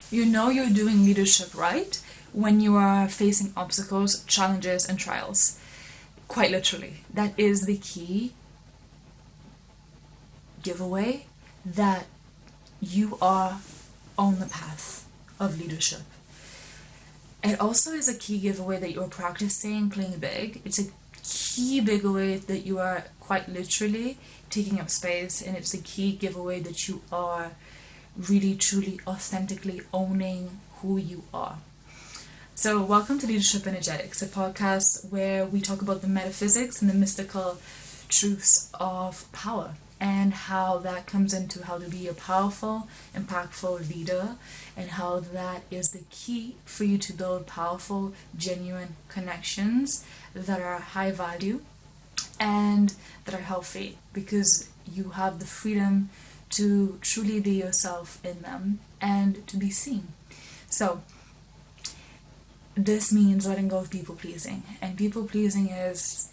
You know you're doing leadership right when you are facing obstacles, challenges, and trials. Quite literally. That is the key giveaway that you are on the path of leadership. It also is a key giveaway that you're practicing playing big. It's a key giveaway that you are quite literally taking up space, and it's a key giveaway that you are really, truly, authentically owning who you are. So, welcome to Leadership Energetics, a podcast where we talk about the metaphysics and the mystical truths of power and how that comes into how to be a powerful, impactful leader, and how that is the key for you to build powerful, genuine connections that are high value and that are healthy, because you have the freedom to truly be yourself in them and to be seen. So, this means letting go of people pleasing. And people pleasing is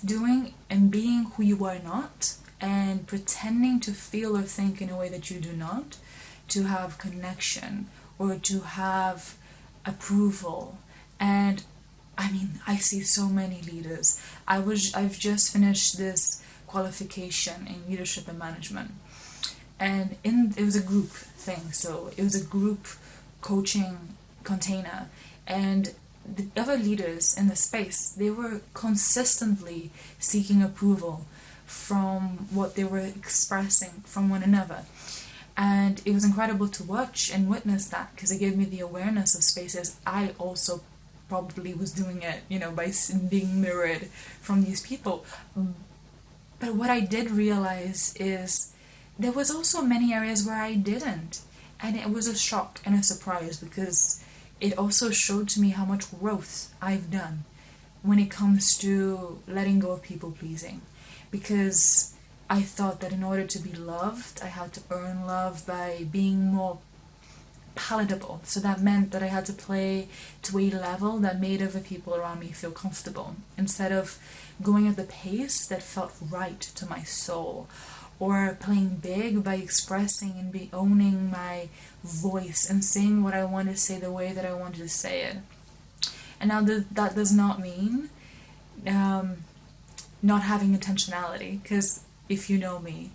doing and being who you are not and pretending to feel or think in a way that you do not, to have connection or to have approval. And I mean, I see so many leaders. I've just finished this qualification in leadership and management. And it was a group thing, so it was a group coaching container, and the other leaders in the space, they were consistently seeking approval from what they were expressing from one another. And it was incredible to watch and witness that, because it gave me the awareness of spaces I also probably was doing it, by being mirrored from these people. But what I did realize is there was also many areas where I didn't. And it was a shock and a surprise, because it also showed to me how much growth I've done when it comes to letting go of people pleasing. Because I thought that in order to be loved, I had to earn love by being more palatable. So that meant that I had to play to a level that made other people around me feel comfortable, instead of going at the pace that felt right to my soul, or playing big by expressing and be owning my voice and saying what I want to say the way that I wanted to say it. And now that does not mean not having intentionality, because if you know me,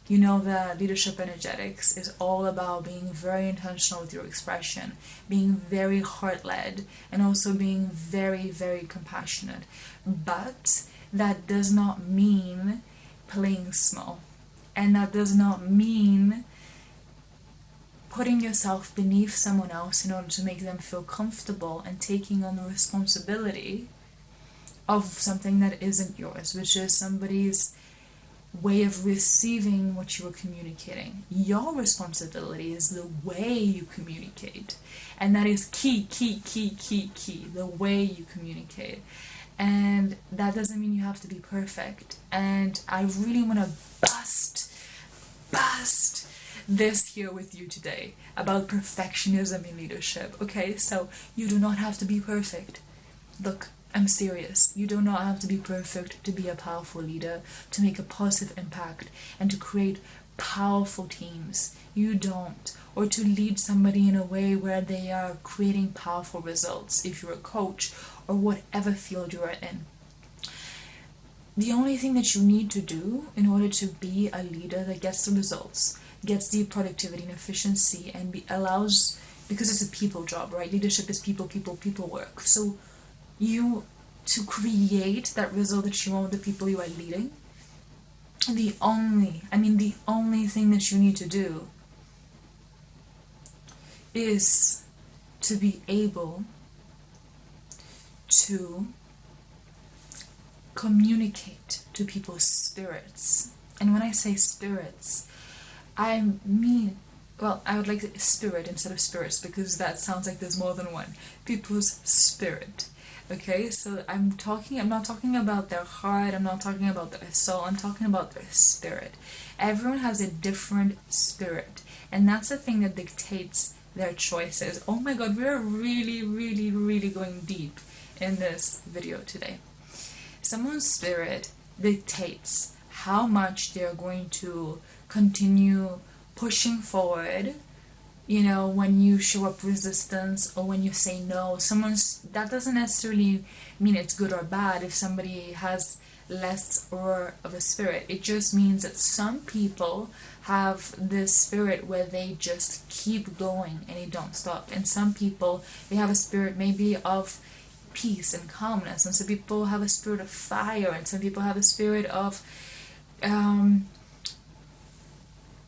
you know that leadership energetics is all about being very intentional with your expression, being very heart-led, and also being very, very compassionate. But that does not mean playing small. And that does not mean putting yourself beneath someone else in order to make them feel comfortable and taking on the responsibility of something that isn't yours, which is somebody's way of receiving what you are communicating. Your responsibility is the way you communicate. And that is key, the way you communicate. And that doesn't mean you have to be perfect. And I really want to bust this here with you today about perfectionism in leadership. Okay, so you do not have to be perfect. Look, I'm serious. You do not have to be perfect to be a powerful leader, to make a positive impact, and to create powerful teams. You don't. Or to lead somebody in a way where they are creating powerful results, if you're a coach or whatever field you are in. The only thing that you need to do in order to be a leader that gets the results, gets the productivity and efficiency, and allows, because it's a people job, right? Leadership is people work. So to create that result that you want with the people you are leading, the only thing that you need to do is to be able to communicate to people's spirits. And when I say spirits, I mean, I would like spirit instead of spirits, because that sounds like there's more than one. People's spirit. Okay, so I'm not talking about their heart, I'm not talking about their soul, I'm talking about their spirit. Everyone has a different spirit, and that's the thing that dictates their choices. Oh my god, we're really, really, really going deep in this video today. Someone's spirit dictates how much they're going to continue pushing forward you know, when you show up resistance or when you say no. That doesn't necessarily mean it's good or bad if somebody has less or of a spirit. It just means that some people have this spirit where they just keep going and they don't stop. And some people, they have a spirit maybe of peace and calmness, and some people have a spirit of fire, and some people have a spirit of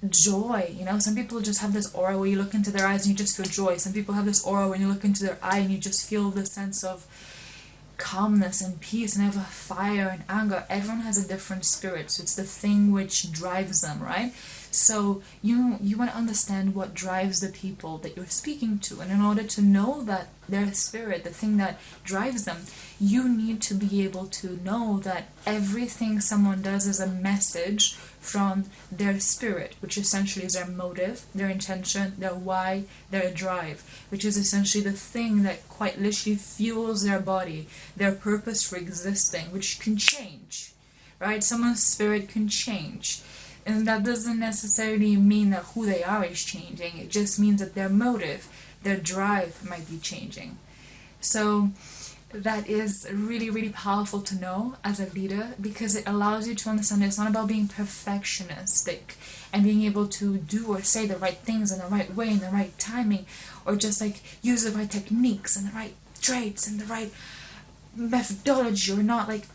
joy. You know, some people just have this aura where you look into their eyes and you just feel joy. Some people have this aura when you look into their eye and you just feel the sense of calmness and peace, and have a fire and anger. Everyone has a different spirit, so it's the thing which drives them, right? So you want to understand what drives the people that you're speaking to, and in order to know that their spirit, the thing that drives them, you need to be able to know that everything someone does is a message from their spirit, which essentially is their motive, their intention, their why, their drive, which is essentially the thing that quite literally fuels their body, their purpose for existing, which can change, right? Someone's spirit can change. And that doesn't necessarily mean that who they are is changing. It just means that their motive, their drive might be changing. So that is really, really powerful to know as a leader, because it allows you to understand that it's not about being perfectionistic and being able to do or say the right things in the right way, in the right timing, or just like use the right techniques and the right traits and the right methodology, or not like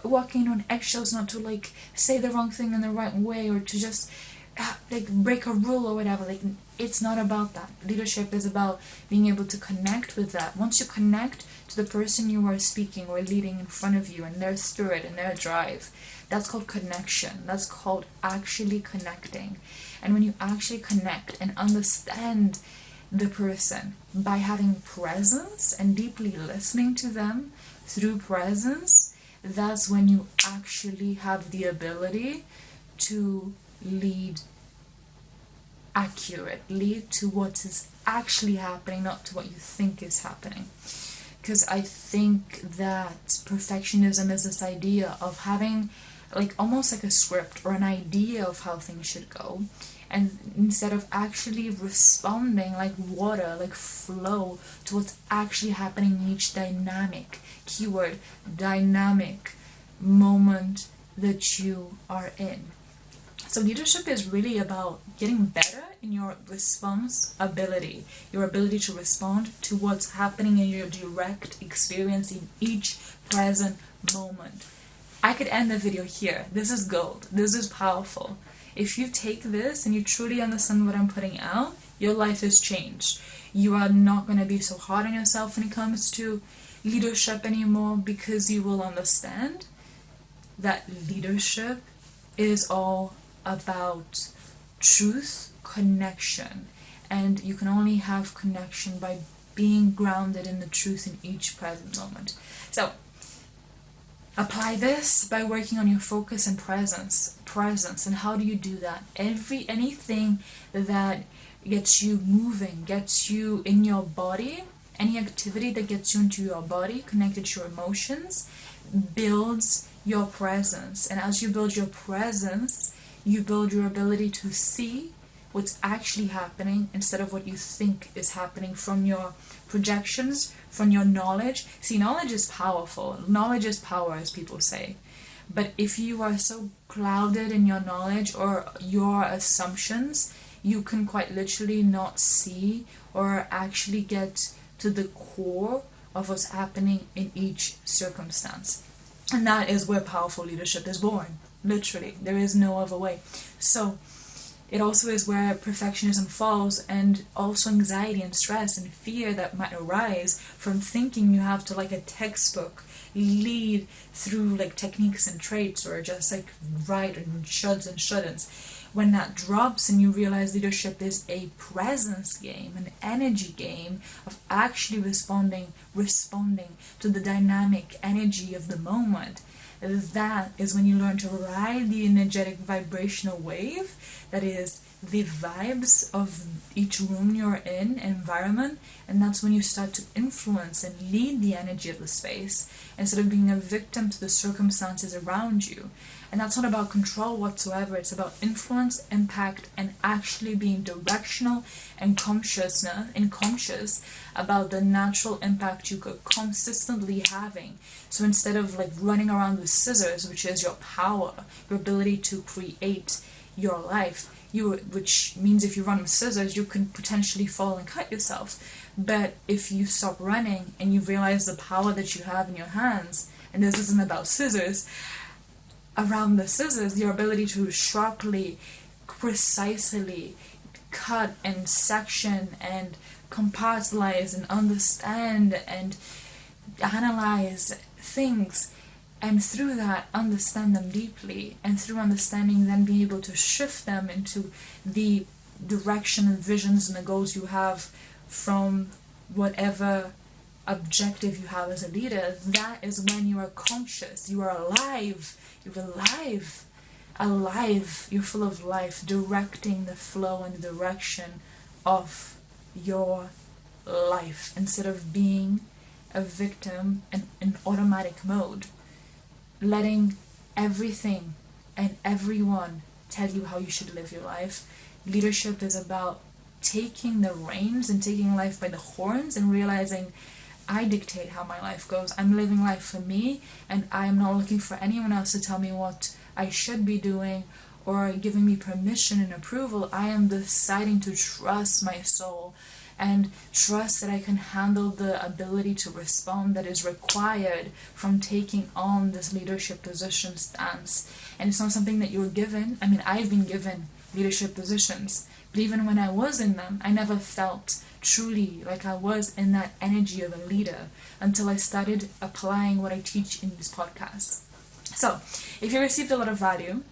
walking on eggshells, not to like say the wrong thing in the right way, or to just like break a rule or whatever. Like, it's not about that. Leadership is about being able to connect with that. Once you connect to the person you are speaking or leading in front of you and their spirit and their drive, that's called connection. That's called actually connecting. And when you actually connect and understand the person by having presence and deeply listening to them through presence, that's when you actually have the ability to lead accurately to what is actually happening, not to what you think is happening. Because I think that perfectionism is this idea of having like almost like a script or an idea of how things should go, and instead of actually responding like water, like flow, to what's actually happening in each dynamic, keyword dynamic, moment that you are in. So leadership is really about getting better in your response ability, your ability to respond to what's happening in your direct experience in each present moment. I could end the video here. This is gold. This is powerful. If you take this and you truly understand what I'm putting out, your life is changed. You are not going to be so hard on yourself when it comes to leadership anymore, because you will understand that leadership is all about truth, connection, and you can only have connection by being grounded in the truth in each present moment. So apply this by working on your focus and presence. And how do you do that? Anything that gets you moving, gets you in your body, any activity that gets you into your body, connected to your emotions, builds your presence. And as you build your presence, you build your ability to see what's actually happening instead of what you think is happening from your projections, from your knowledge. See, knowledge is powerful. Knowledge is power, as people say. But if you are so clouded in your knowledge or your assumptions, you can quite literally not see or actually get to the core of what's happening in each circumstance. And that is where powerful leadership is born. Literally, there is no other way. So it also is where perfectionism falls, and also anxiety and stress and fear that might arise from thinking you have to, like a textbook, lead through like techniques and traits, or just like write and shoulds and shouldn'ts. When that drops and you realize leadership is a presence game, an energy game of actually responding to the dynamic energy of the moment, that is when you learn to ride the energetic vibrational wave, that is the vibes of each room you're in, environment, and that's when you start to influence and lead the energy of the space instead of being a victim to the circumstances around you. And that's not about control whatsoever. It's about influence, impact, and actually being directional and conscious about the natural impact you could consistently having. So instead of like running around with scissors, which is your power, your ability to create your life, which means if you run with scissors, you can potentially fall and cut yourself. But if you stop running and you realize the power that you have in your hands, and this isn't about scissors, around the scissors, your ability to sharply, precisely cut and section and compartmentalize and understand and analyze things, and through that understand them deeply, and through understanding then be able to shift them into the direction and visions and the goals you have from whatever objective you have as a leader. That is when you are conscious, you are alive, you're full of life, directing the flow and the direction of your life, instead of being a victim in automatic mode, letting everything and everyone tell you how you should live your life. Leadership is about taking the reins and taking life by the horns and realizing, I dictate how my life goes. I'm living life for me, and I'm not looking for anyone else to tell me what I should be doing or giving me permission and approval. I am deciding to trust my soul and trust that I can handle the ability to respond that is required from taking on this leadership position stance. And it's not something that you're given. I mean, I've been given leadership positions, but even when I was in them, I never felt truly like I was in that energy of a leader until I started applying what I teach in this podcast. So, if you received a lot of value,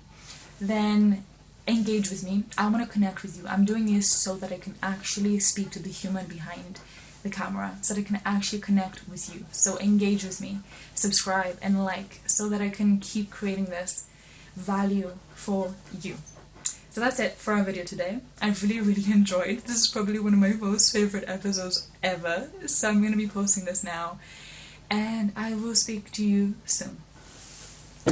then engage with me. I want to connect with you. I'm doing this so that I can actually speak to the human behind the camera, so that I can actually connect with you. So engage with me, subscribe and like, so that I can keep creating this value for you. So that's it for our video today. I really enjoyed. This is probably one of my most favorite episodes ever. So I'm going to be posting this now, and I will speak to you soon.